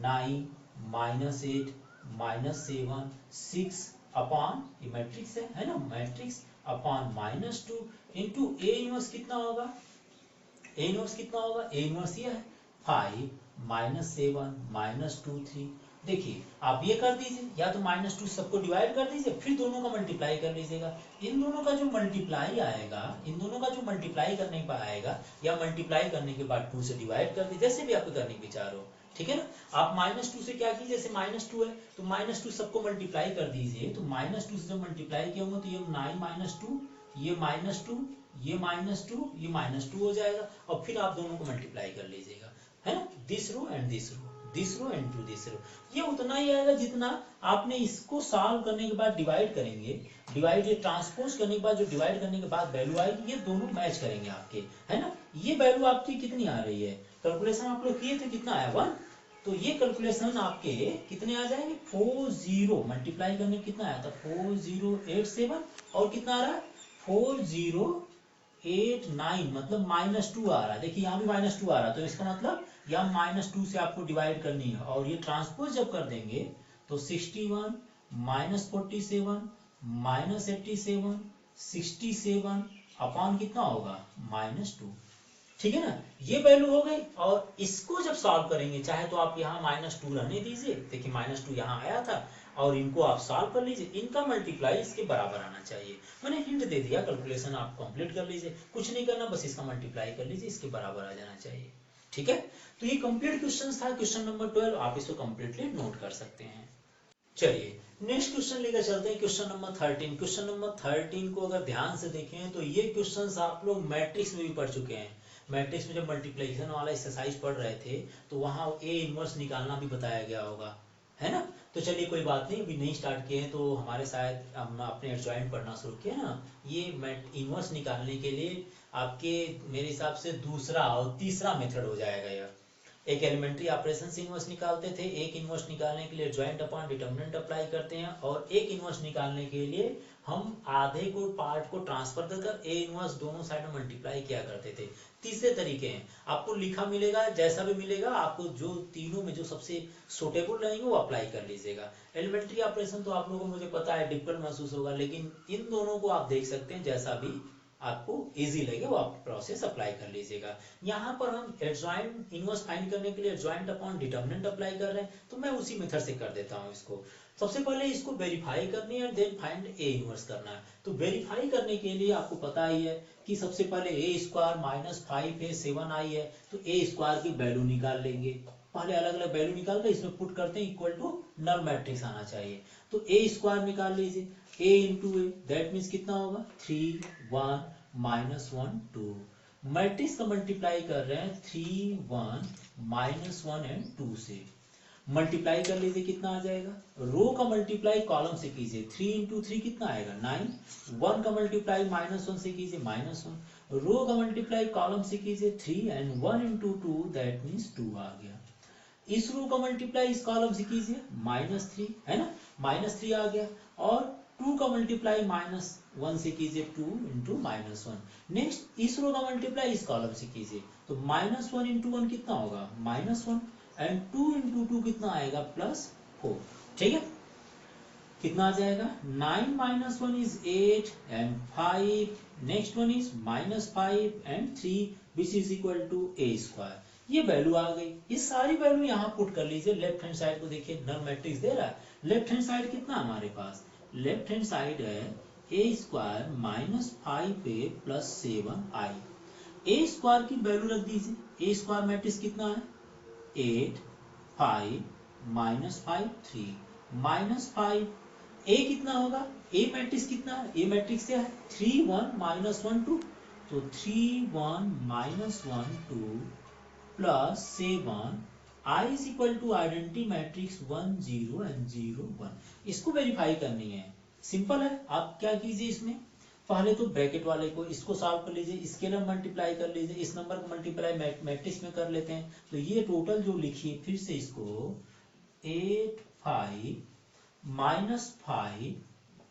9 -8 -7 6 अपॉन, ये मैट्रिक्स है ना, matrix upon -2 into A inverse कितना होगा, ए इनवर्स कितना होगा, ए इनवर्स ये है 5 -7 -2 3। देखिए आप ये कर दीजिए, या तो -2 सबको डिवाइड कर दीजिए, फिर दोनों का मल्टीप्लाई कर लीजिएगा। इन दोनों का जो मल्टीप्लाई आएगा, इन दोनों का जो मल्टीप्लाई करने पर आएगा, या मल्टीप्लाई करने के बाद 2 से डिवाइड कर दीजिए, जैसे भी आपको करने की विचार हो, ठीक है ना। आप -2 से क्या कीजिए, जैसे -2 है तो -2 सबको मल्टीप्लाई कर दीजिए, तो -2 से जब मल्टीप्लाई किया होगा तो ये 9 -2, ये -2, ये -2, ये -2 हो जाएगा, और फिर आप दोनों को मल्टीप्लाई कर लीजिएगा, है ना, this row and this row, this row and to this row, ये उतना ही आएगा जितना आपने इसको सॉल्व करने के बाद डिवाइड करेंगे, डिवाइड ये ट्रांसपोज करने के बाद जो डिवाइड करने के बाद वैल्यू आएगी, ये दोनों मैच करेंगे आपके, है ना। ये वैल्यू आपकी कितनी आ रही है, कैलकुलेशन आप लोग किए थे, कितना आया 1, तो ये कैलकुलेशन आपके कितने आ जाएंगे, 40, मल्टीप्लाई करने कितना आया था 4087, और कितना आ रहा है 4089, मतलब -2 आ रहा है, देखिए यहाँ भी -2 आ रहा है, तो इसका मतलब यहाँ -2 से आपको डिवाइड करनी है, और ये ट्रांसपोज जब कर देंगे तो 61 -47 -87 67 अपॉन कितना होगा, -2, ठीक है ना, ये वैल्यू हो गई। और इसको जब सॉल्व करेंगे, चाहे तो आप यहाँ -2 रहने दीजिए, देखिए -2 यहाँ आया था, और इनको आप सॉल्व कर लीजिए, इनका मल्टीप्लाई इसके बराबर आना चाहिए, मैंने हिंट दे दिया, कैलकुलेशन आप कंप्लीट कर लीजिए, कुछ नहीं करना, बस इसका मल्टीप्लाई कर लीजिए, इसके बराबर आ जाना चाहिए, ठीक है। तो ये कंप्लीट क्वेश्चन था, क्वेश्चन नंबर 12, आप इसको कंप्लीटली नोट कर सकते हैं। चलिए नेक्स्ट क्वेश्चन लेकर चलते हैं, क्वेश्चन नंबर 13। क्वेश्चन नंबर 13 को अगर ध्यान से देखें तो ये क्वेश्चंस आप लोग मैट्रिक्स में भी पढ़ चुके हैं। मैट्रिक्स में जब मल्टीप्लिकेशन वाला एक्सरसाइज पढ़ रहे थे तो वहां ए इनवर्स निकालना भी बताया गया होगा, है ना। तो चलिए कोई बात नहीं, अभी नहीं स्टार्ट किए हैं तो हमारे शायद हम अपने एडजॉइंट पढ़ना शुरू किया ना। ये इनवर्स निकालने के लिए आपके मेरे हिसाब से दूसरा और तीसरा मेथड हो जाएगा यार। एक एलिमेंट्री ऑपरेशन से इनवर्स निकालते थे, एक इनवर्स निकालने के लिए ज्वाइंट अपॉन डिटरमिनेंट अप्लाई करते हैं, और एक इनवर्स निकालने के लिए हम आधे को पार्ट को ट्रांसफर कर ए इनवर्स दोनों साइड में मल्टीप्लाई किया करते थे। तीसरे तरीके हैं, आपको लिखा मिलेगा जैसा भी मिलेगा, आपको जो तीनों में जो सबसे सुटेबल रहेंगे वो अप्लाई कर लीजिएगा। एलिमेंट्री ऑपरेशन तो आप लोगों को मुझे पता है डिफिकल्ट महसूस होगा, लेकिन इन दोनों को आप देख सकते हैं, जैसा भी आपको इजी लगे वो आप प्रोसेस अप्लाई कर लीजिएगा। यहाँ पर हम एडजॉइंट इनवर्स फाइंड करने के लिए ज्वाइंट अपॉन डिटरमिनेंट अप्लाई कर रहे हैं, तो मैं उसी मेथड से कर देता हूँ इसको। सबसे पहले इसको वेरीफाई करनी है, देन फाइंड ए इनवर्स करना है। तो वेरीफाई करने के लिए आपको पता ही है कि सबसे पहले ए स्क्वायर माइनस 5 है 7 आई है, तो ए स्क्वायर की वैल्यू निकाल लेंगे। पहले अलग अलग वैल्यू निकाल कर इसमें पुट करते हैं, इक्वल टू नल मैट्रिक्स आना चाहिए। तो ए स्क्वायर निकाल लीजिए, ए इंटू ए दैट मीन्स कितना होगा 3 1 माइनस 1 2। मैट्रिक्स का मल्टीप्लाई कर रहे हैं 3 1 माइनस 1 एंड 2 से। मल्टीप्लाई कर लीजिए, कितना आ जाएगा। रो का मल्टीप्लाई कॉलम से कीजिए, 3 इंटू 3 कितना आएगा 9। 1 का मल्टीप्लाई माइनस 1 से कीजिए -1। रो का मल्टीप्लाई कॉलम से कीजिए 3 एंड 1 इंटू 2 दैट मीन्स 2 आ गया। इस रो का मल्टीप्लाई इस कॉलम से कीजिए -3, है ना, -3 आ गया। और 2 का मल्टीप्लाई -1 से कीजिए 2 इंटू -1। नेक्स्ट इस रो का मल्टीप्लाई इस कॉलम से कीजिए, तो -1 इंटू 1 कितना होगा -1 एंड 2 इंटू 2 कितना आएगा +4। ठीक है, कितना आ जाएगा 9 minus 1 is 8 and 5, next one is -5 and 3 which is equal to A square. ये वैल्यू आ गई, ये सारी वैल्यू यहाँ पुट कर लीजिए। लेफ्ट हैंड साइड को देखिए, नल मैट्रिक्स दे रहा है। लेफ्ट हैंड साइड कितना हमारे पास, लेफ्ट हैंड साइड है ए स्क्वायर -5a प्लस 7i। ए स्क्वायर की वैल्यू रख दीजिए। ए स्क्वायर मैट्रिक्स कितना है 8 5 -5 3 -5। ए कितना होगा, ए मैट्रिक्स कितना है, ए मैट्रिक्स क्या है 3 1 -1 2, तो 3 1 -1 2 plus 7 I is equal to identity matrix 1 0 and 0 1। इसको वेरीफाई करनी है, सिंपल है। आप क्या कीजिए, इसमें पहले तो ब्रैकेट वाले को इसको सॉल्व कर लीजिए, स्केलर मल्टीप्लाई कर लीजिए, इस नंबर को मल्टीप्लाई मैट्रिक्स में कर लेते हैं। तो ये टोटल जो लिखिए फिर से इसको 8 5 -5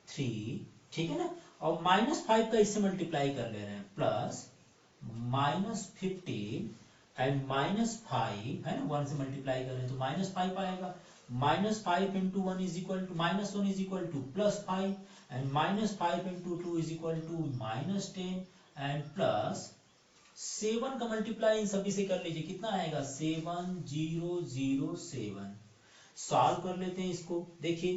3, ठीक है ना, और -5 का इससे मल्टीप्लाई कर ले रहे हैं, प्लस -15 एंड -5 है ना, 1 से मल्टीप्लाई कर रहे हैं तो -5 आएगा। -5 into 1 is equal to -1 is equal to +5 and -5 into 2 is equal to -10 and plus 7 का मल्टीप्लाई इन सभी से कर लीजिए, कितना आएगा 7 0 0 7। सॉल्व कर लेते हैं इसको, देखिए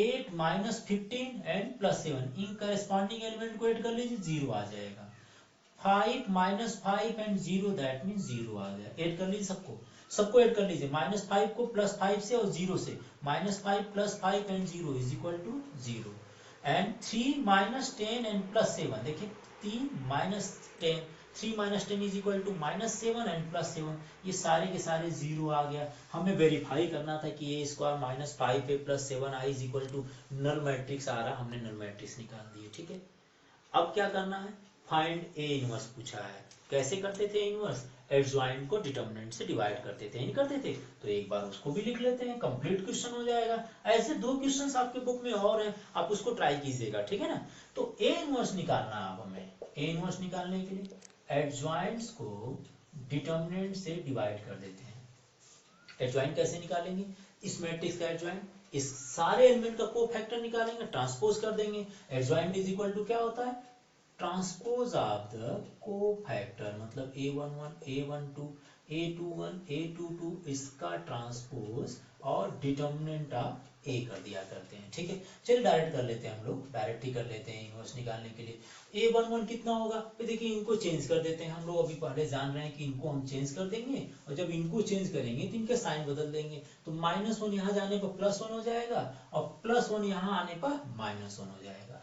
8 -15 एंड +7 इन करस्पॉन्डिंग एलिमेंट को ऐड कर लीजिए, 0 आ जाएगा। 5 -5 एंड 0 दैट मीन्स 0 आ गया। ऐड कर लीजिए सबको ऐड कर लीजिए, -5 को +5 से और 0 से, -5 + 5 and 0 is equal to 0 and 3 -10 and +7। देखिए 3 -10 3 -10 इज इक्वल टू -7 एंड +7, ये सारे के सारे 0 आ गया। हमें वेरीफाई करना था कि A square -5a plus 7i is equal to null matrix आ रहा, हमने नल मैट्रिक्स निकाल दिए। ठीक है, अब क्या करना है, फाइंड ए इनवर्स पूछा है। कैसे करते थे इनवर्स, एडजॉइंट को डिटरमिनेंट से डिवाइड करते थे, नहीं करते थे, तो एक बार उसको भी लिख लेते हैं, कंप्लीट क्वेश्चन हो जाएगा। ऐसे 2 क्वेश्चंस आपके बुक में और हैं, आप उसको ट्राई कीजिएगा, ठीक है ना। तो ए इनवर्स निकालना है। अब हमें ए इनवर्स निकालने के लिए एडजॉइंट्स को डिटरमिनेंट से डिवाइड कर देते हैं। एडजॉइंट कैसे निकालेंगे, इस मैट्रिक्स का एडजॉइंट, इस सारे एलिमेंट का कोफैक्टर निकालेंगे, ट्रांसपोज कर देंगे। एडजॉइंट इज इक्वल टू क्या होता है, ट्रांसपोज ऑफ द कोफैक्टर, मतलब a11 a12 A21 A22 इसका ट्रांसपोज और डिटर्मिनेंट ऑफ ए कर दिया करते हैं। ठीक है, चलिए डायरेक्ट कर लेते हैं, हम लोग डायरेक्ट ही कर लेते हैं इनवर्स निकालने के लिए। A11 कितना होगा, तो देखिए इनको चेंज कर देते हैं हम लोग, अभी पहले जान रहे हैं कि इनको हम चेंज कर देंगे, और जब इनको चेंज करेंगे तो इनका साइन बदल देंगे, तो -1 यहाँ जाने पर +1 हो जाएगा और +1 यहाँ आने पर -1 हो जाएगा।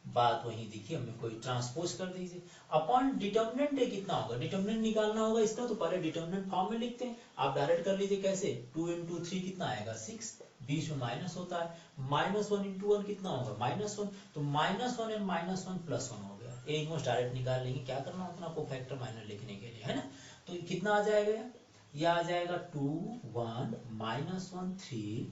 बात वही दिखी, हमें कोई ट्रांसपोज कर दीजिए। अपॉन डिटर्मिनेंट ए कितना होगा, डिटर्मिनेंट निकालना होगा इसका, तो पहले डिटर्मिनेंट फॉर्म में लिखते हैं। आप डायरेक्ट कर लीजिए, कैसे 2 × 3 कितना आएगा 6, बीच में माइनस होता है, -1 × 1 कितना होगा -1, तो -1 और -1 +1 हो गया। ए इनवर्स डायरेक्ट निकाल लेंगे, क्या करना होता है आपको फैक्टर माइनर लिखने के लिए, है ना। तो कितना आ जाएगा, ये आ जाएगा 2 1 -1 3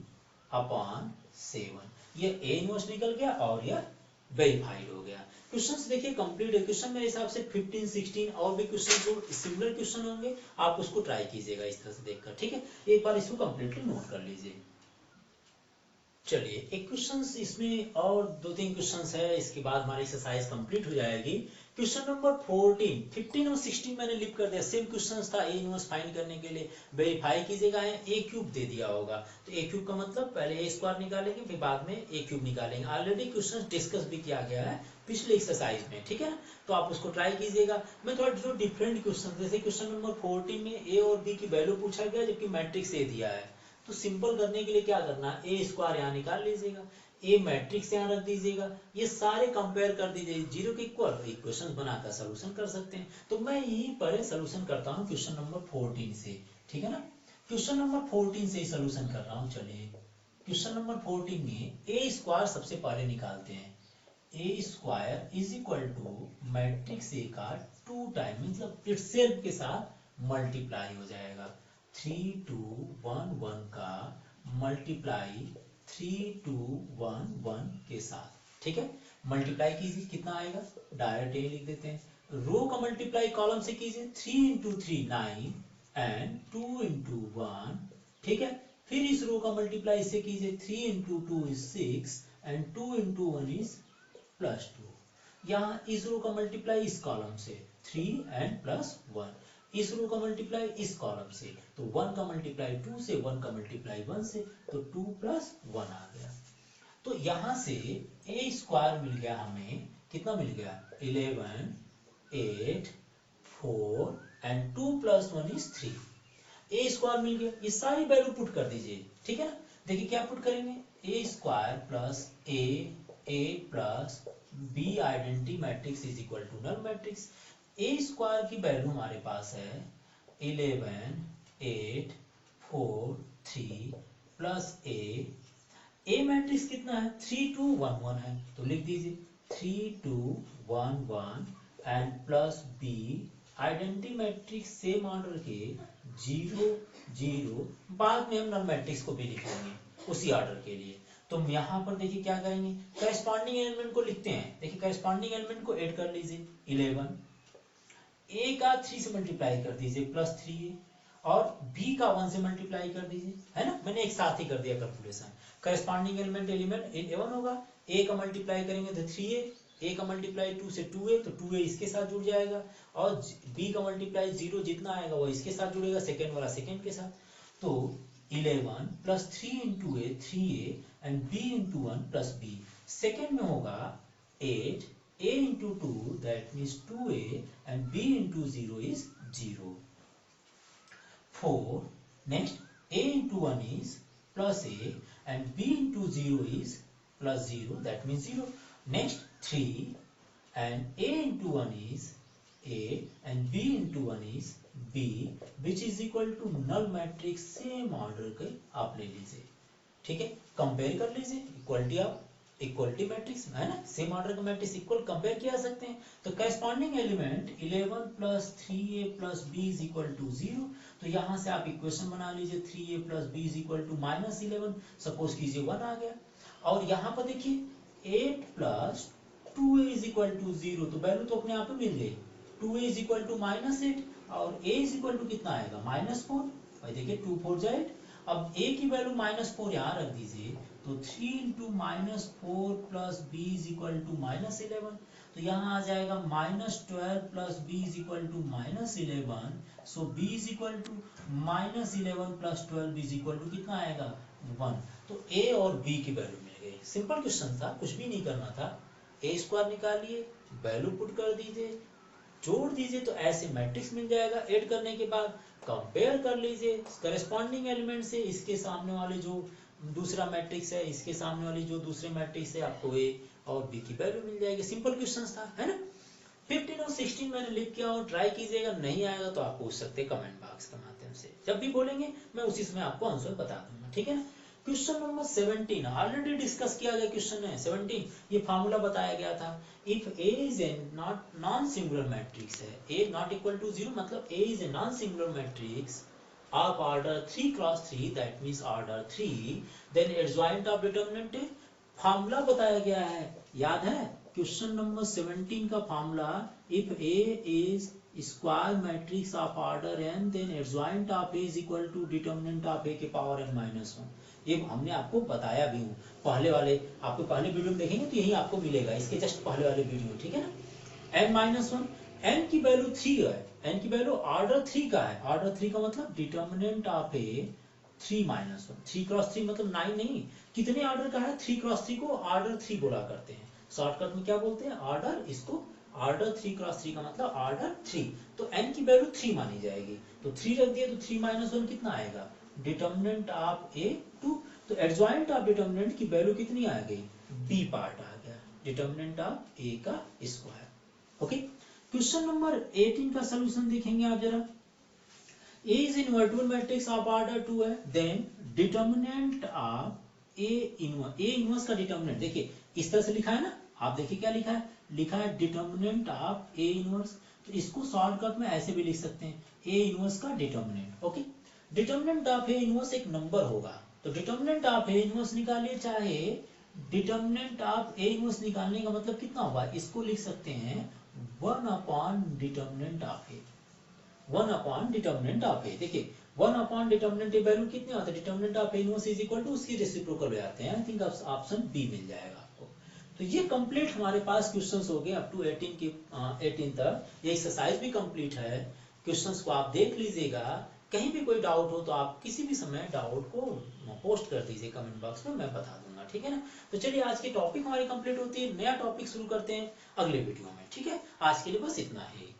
अपॉन 7, ये ए इनवर्स निकल गया और ये वेरीफाइड हो गया। क्वेश्चंस देखिए कंप्लीट है। क्वेश्चन मेरे हिसाब से 15 16 और भी क्वेश्चन जो सिमिलर क्वेश्चन होंगे, आप उसको ट्राई कीजिएगा इस तरह से देखकर। ठीक है, एक बार इसको कंप्लीटली नोट कर लीजिए। चलिए एक क्वेश्चंस इसमें और 2-3 क्वेश्चंस है, इसके बाद हमारी एक्सरसाइज कंप्लीट हो जाएगी। क्वेश्चन नंबर 14 15 और 16 मैंने लिख कर दिया, सेम क्वेश्चंस था। ए इनवर्स फाइंड करने के लिए वेरीफाई कीजिएगा, ए क्यूब दे दिया होगा, तो ए क्यूब का मतलब पहले ए स्क्वायर निकालेंगे, फिर बाद में ए क्यूब निकालेंगे। ऑलरेडी क्वेश्चन डिस्कस भी किया गया है पिछले एक्सरसाइज में, ठीक है ना, तो आप उसको ट्राई कीजिएगा। मैं थोड़ा जो डिफरेंट क्वेश्चन, जैसे क्वेश्चन नंबर 14 में ए और बी की वैल्यू पूछा गया जबकि मैट्रिक्स ए दिया है, तो सिंपल करने के लिए क्या करना है, ए स्क्वायर यहाँ निकाल लीजिएगा, ए मैट्रिक्स यहाँ रख दीजिएगा, ये सारे कंपेयर कर दीजिए, जीरो के इक्वल इक्वेशन बनाकर सोल्यूशन कर सकते हैं। तो मैं यहीं पर सोल्यूशन करता हूँ क्वेश्चन नंबर 14 से, ठीक है ना। क्वेश्चन नंबर 14 से सोल्यूशन कर रहा हूँ। चलिए क्वेश्चन नंबर 14 में ए स्क्वायर सबसे पहले निकालते हैं। A square is equal to matrix A का 2 टाइम, मतलब इटसेल्फ के साथ मल्टीप्लाई हो जाएगा। 3 2 1 1 का मल्टीप्लाई 3 2 1 1 के साथ, ठीक है। मल्टीप्लाई कीजिए, कितना आएगा, डायरेक्ट ए लिख देते हैं। रो का मल्टीप्लाई कॉलम से कीजिए, 3 × 3 9 एंड 2 × 1, ठीक है। फिर इस रो का मल्टीप्लाई से कीजिए, 3 × 2 is 6 एंड 2 × 1 is +2। यहाँ इस रो का मल्टीप्लाई इस कॉलम से 3 एंड +1, इस रो का मल्टीप्लाई इस कॉलम से, तो 1 का मल्टीप्लाई 2 से, 1 का मल्टीप्लाई 1 से, तो 2 + 1 आ गया। तो यहाँ से ए स्क्वायर मिल गया हमें, कितना मिल गया 11 8 4 एंड 2 + 1 is 3। ए स्क्वायर मिल गया, ये सारी वैल्यू पुट कर दीजिए, ठीक है ना। देखिए क्या पुट करेंगे, A square plus A plus B identity matrix is equal to null matrix. A square की वैल्यू हमारे पास है 11 8 4 3 प्लस ए मैट्रिक्स कितना है 3 2 1 1 है, तो लिख दीजिए 3 2 1 1 and plus B identity matrix same order के 0 0, बाद में हम नल मैट्रिक्स को भी लिख लेंगे उसी ऑर्डर के लिए। तो यहाँ पर देखिए क्या करेंगे, करस्पॉन्डिंग एलिमेंट को लिखते हैं। देखिए करस्पॉन्डिंग एलिमेंट को ऐड कर लीजिए, 11 ए का 3 से मल्टीप्लाई कर दीजिए +3a, और बी का 1 से मल्टीप्लाई कर दीजिए, है ना, मैंने एक साथ ही कर दिया कैलकुलेशन। करस्पॉन्डिंग एलिमेंट 11 होगा, ए का मल्टीप्लाई करेंगे तो 3a, ए का मल्टीप्लाई 2 से 2a, तो 2a इसके साथ जुड़ जाएगा, और बी का मल्टीप्लाई 0 जितना आएगा वो इसके साथ जुड़ेगा, सेकेंड वाला सेकेंड के साथ। तो 11 + 3 × a 3a and b × 1 + b, second में होगा 8 a × 2 that means 2a and b × 0 is 0। 4 next a × 1 is +a and b × 0 is +0 that means 0। next 3 and a × 1 is a and b × 1 is b which is equal to null matrix same order के आप ले लीजिए, ठीक है। Compare कर लीजिए, equality आप equality matrix है ना, सेम ऑर्डर का मैट्रिक्स इक्वल कंपेयर किया सकते हैं। तो करस्पॉन्डिंग एलिमेंट 11 + 3a + b = 0, तो यहाँ से आप इक्वेशन बना लीजिए 3a + b = -11, सपोज कीजिए 1 आ गया। और यहाँ पर देखिए 8 + 2a = 0, तो वैल्यू तो अपने आप ही मिल गई, 2a = -8 और a = कितना आएगा -4, भाई देखिए 2 4 8। अब a की वैल्यू -4 यहाँ रख दीजिए, तो 3 × -4 + b = -11, तो यहाँ आ जाएगा -12 plus B is equal to -11, so B is equal to -11 plus 12 is equal to कितना आएगा 1। तो ए और बी की वैल्यू मिल गई। सिंपल क्वेश्चन था, कुछ भी नहीं करना था। ए स्क्वायर निकालिए, वैल्यू पुट कर दीजिए, जोड़ दीजिए तो ऐसे मैट्रिक्स मिल जाएगा। ऐड करने के बाद कंपेयर कर लीजिए करस्पॉन्डिंग एलिमेंट से, इसके सामने वाले जो दूसरा मैट्रिक्स है, इसके सामने वाली जो दूसरे मैट्रिक्स है, आपको ए और बी की वैल्यू मिल जाएगी। सिंपल क्वेश्चन था, है ना। 15 और 16 मैंने लिख किया और ट्राई कीजिएगा, नहीं आएगा तो आप पूछ सकते हैं कमेंट बॉक्स के माध्यम से। जब भी बोलेंगे मैं उसी समय आपको आंसर बता दूंगा, ठीक है ना। क्वेश्चन नंबर 17 ऑलरेडी डिस्कस किया गया क्वेश्चन है 17। ये फार्मूला बताया गया था। If A is a non singular matrix है, ए नॉट इक्वल टू 0 मतलब A is a non singular matrix of order 3 cross 3, that means order 3, then adjoint of determinant formula बताया गया है, याद है। क्वेश्चन नंबर 17 का formula, if A is square matrix of order n, then adjoint of A is equal to determinant of A के power n-1। ये हमने आपको बताया भी हूँ पहले वाले, आपको पहले वीडियो में देखेंगे तो यही आपको मिलेगा, इसके जस्ट पहले वाले वीडियो, ठीक है ना। n-1, n की वैल्यू 3 है, n की वैल्यू ऑर्डर 3 का है। ऑर्डर 3 का मतलब डिटरमिनेंट ऑफ ए 3-1, 3 क्रॉस 3 मतलब 9 नहीं, कितने ऑर्डर का है, 3 क्रॉस 3 को ऑर्डर 3 बोला करते हैं, शॉर्टकट में क्या बोलते हैं, ऑर्डर। इसको ऑर्डर 3 क्रॉस 3 का मतलब ऑर्डर 3, तो n की वैल्यू 3 मानी जाएगी। तो 3 रख दिया तो 3-1 कितना आएगा, डिटरमिनेंट ऑफ ए 2। तो एडजॉइंट ऑफ डिटरमिनेंट की वैल्यू कितनी आ गई, बी पार्ट आ गया, डिटरमिनेंट ऑफ ए का स्क्वायर। ओके, क्वेश्चन नंबर 18 का सॉल्यूशन देखेंगे आप जरा। A is invertible matrix of order 2 है, then determinant of A inverse का determinant देखिए इस तरह से लिखा है ना, आप देखिए क्या लिखा है, लिखा है determinant of A inverse। तो इसको शॉर्टकट में ऐसे भी लिख सकते हैं, A inverse का determinant। Okay, determinant of A inverse एक नंबर होगा, तो determinant of A inverse निकालिए, चाहे determinant of A inverse निकालने का मतलब कितना होगा, इसको लिख सकते हैं 1 upon determinant of A, 1 upon determinant of A. देखिए 1 अपॉन डिटरमिनेंट ए वैल्यू कितनी होता है, determinant of A inverse is equal to उसकी रेसिप्रोकल हो जाते हैं। आई थिंक ऑप्शन बी मिल जाएगा आपको। तो ये कंप्लीट हमारे पास क्वेश्चंस हो गए अप टू 18 तक। ये एक्सरसाइज भी कंप्लीट है, क्वेश्चंस को आप देख लीजिएगा। कहीं भी कोई डाउट हो तो आप किसी भी समय डाउट को पोस्ट कर दीजिए कमेंट बॉक्स में, मैं बता दूंगा, ठीक है ना। तो चलिए आज की टॉपिक हमारी कंप्लीट होती है, नया टॉपिक शुरू करते हैं अगले वीडियो में, ठीक है। आज के लिए बस इतना ही।